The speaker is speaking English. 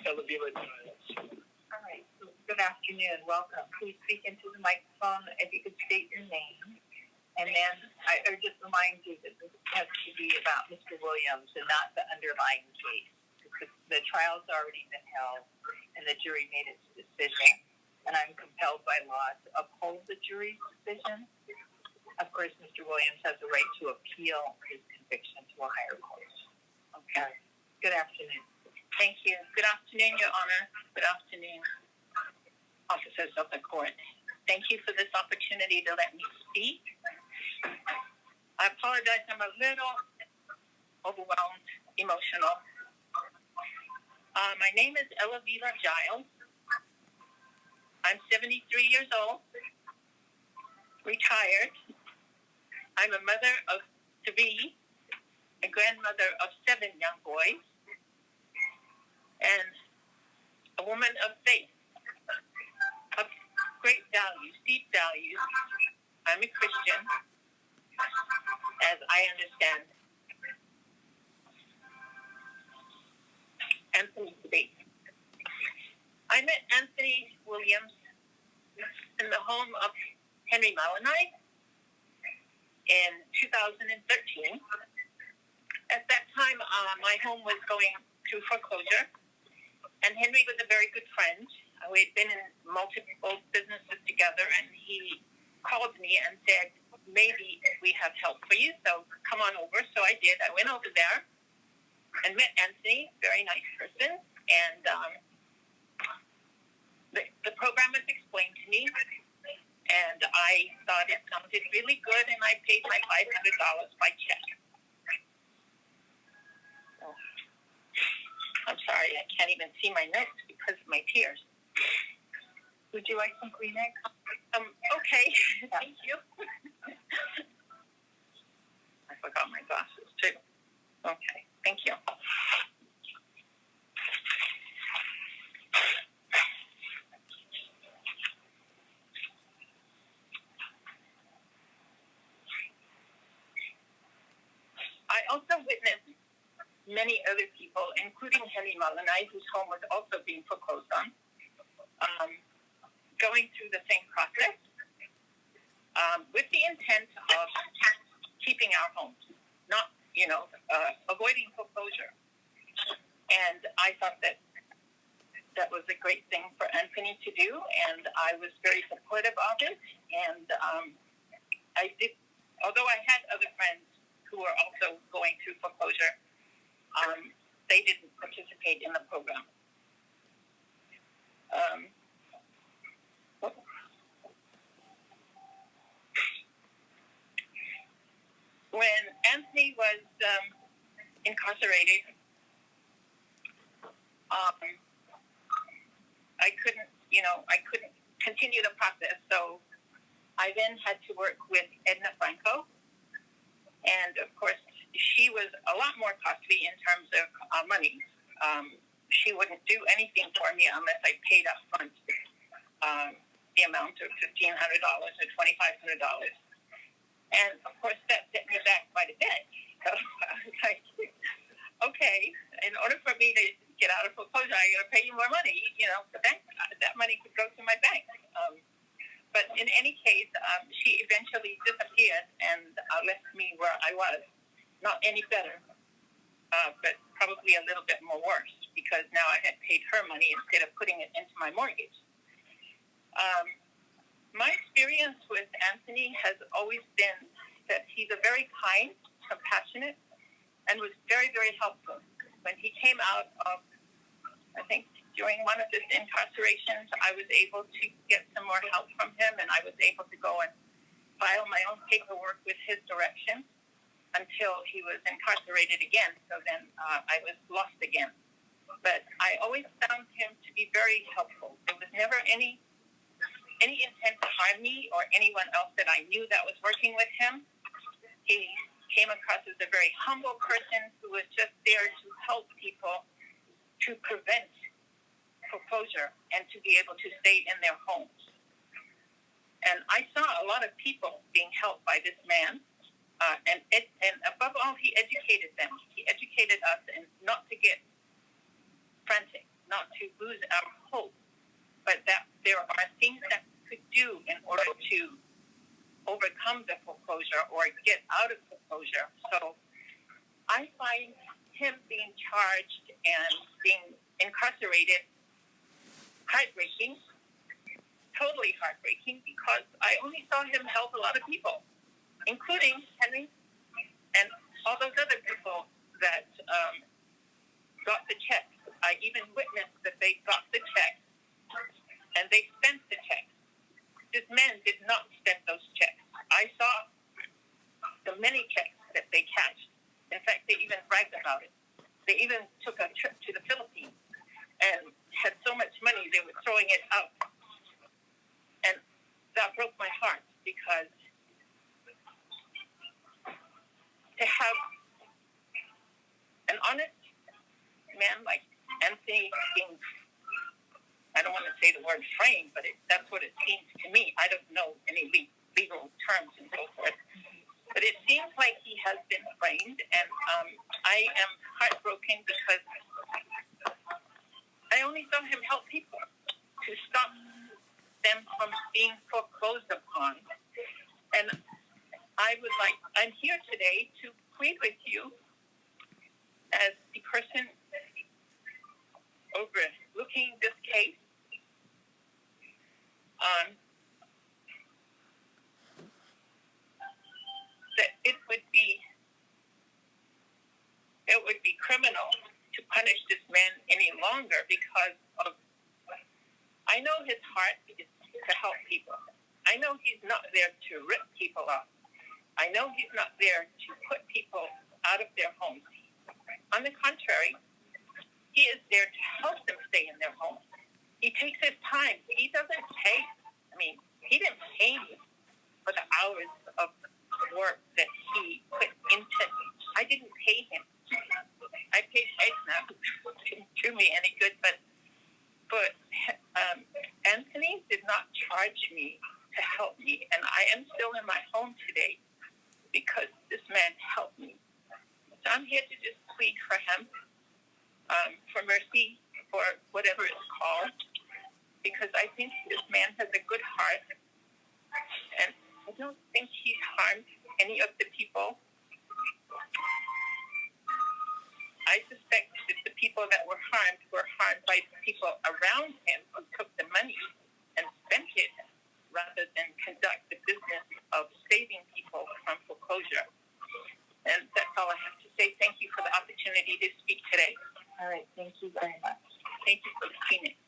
Elivita Giles. All right. Good afternoon. Welcome. Please speak into the microphone if you could state your name. And then I just remind you that this has to be about Mr. Williams and not the underlying case. The trial's already been held, and the jury made its decision. And I'm compelled by law to uphold the jury's decision. Of course, Mr. Williams has the right to appeal his conviction to a higher court. Okay. Good afternoon. Thank you. Good afternoon, Your Honor. Good afternoon, officers of the court. Thank you for this opportunity to let me speak. I apologize. I'm a little overwhelmed, emotional. My name is Elivita Giles. I'm 73 years old, retired. I'm a mother of 3, a grandmother of 7 young boys, and a woman of faith, of great values, deep values. I'm a Christian, as I understand Anthony to be. I met Anthony Williams in the home of Henry Malinite in 2013. At that time, my home was going through foreclosure, and Henry was a very good friend. We had been in multiple businesses together, and he called me and said, maybe we have help for you, so come on over. So I did. I went over there and met Anthony, very nice person, and the program was explained to me, and I thought it sounded really good, and I paid my $500 by check. So, I'm sorry, I can't even see my notes because of my tears. Would you like some Kleenex? Okay, thank you. I forgot my glasses, too. Okay, thank you. I also witnessed many other people, including Henry Malinite, whose home was also being foreclosed on, going through the same process with the intent of keeping our homes, not, avoiding foreclosure. And I thought that was a great thing for Anthony to do, and I was very supportive of it. And I did, although I had other friends who were also going through foreclosure, they didn't participate in the program. When Anthony was incarcerated, I couldn't continue the process, so I then had to work with Edna Franco, and of course, she was a lot more costly in terms of money. She wouldn't do anything for me unless I paid up front the amount of $1,500 or $2,500. And, of course, that set me back quite a bit. So I was like, okay, in order for me to get out of foreclosure, I got to pay you more money. The bank, that money could go to my bank. But in any case, she eventually disappeared and left me where I was. Not any better, but probably a little bit more worse, because now I had paid her money instead of putting it into my mortgage. My experience with Anthony has always been that he's a very kind, compassionate, and was very, very helpful. When he came out of, I think, during one of his incarcerations, I was able to get some more help from him, and I was able to go and file my own paperwork with his direction until he was incarcerated again. So then I was lost again. But I always found him to be very helpful. There was never any intent to harm me or anyone else that I knew that was working with him. He came across as a very humble person who was just there to help people to prevent foreclosure and to be able to stay in their homes. And I saw a lot of people being helped by this man. And above all, he educated them. He educated us and not to get frantic, not to lose our hope, but that there are things that we could do in order to overcome the foreclosure or get out of foreclosure. So I find him being charged and being incarcerated heartbreaking, totally heartbreaking, because I only saw him help a lot of people, including Henry and all those other people that got the checks. I even witnessed that they got the checks and they spent the checks. This man did not spend those checks. I saw the many checks that they cashed. In fact, they even bragged about it. They even took a trip to the Philippines and had so much money they were throwing it out. And that broke my heart, because to have an honest man like Anthony being, I don't want to say the word framed, but that's what it seems to me. I don't know any legal terms and so forth. But it seems like he has been framed, and I am heartbroken because I only saw him help people to stop them from being foreclosed upon. And I'm here today to plead with you as the person overlooking this case, that it would be criminal to punish this man any longer, because of, I know his heart is to help people. I know he's not there to rip people off. I know he's not there to put people out of their homes. On the contrary, he is there to help them stay in their homes. He takes his time. He doesn't pay. He didn't pay me for the hours of work that he put into me. I didn't pay him. I paid Egna. Didn't do me any good, but Anthony did not charge me to help me, and I am still in my home today because this man helped me. So I'm here to just plead for him, for mercy, for whatever it's called, because I think this man has a good heart, and I don't think he's harmed any of the people. I suspect that the people that were harmed by the people around him who took the money and spent it rather than conduct the business of saving people from foreclosure. And that's all I have to say. Thank you for the opportunity to speak today. All right. Thank you very much. Thank you for listening.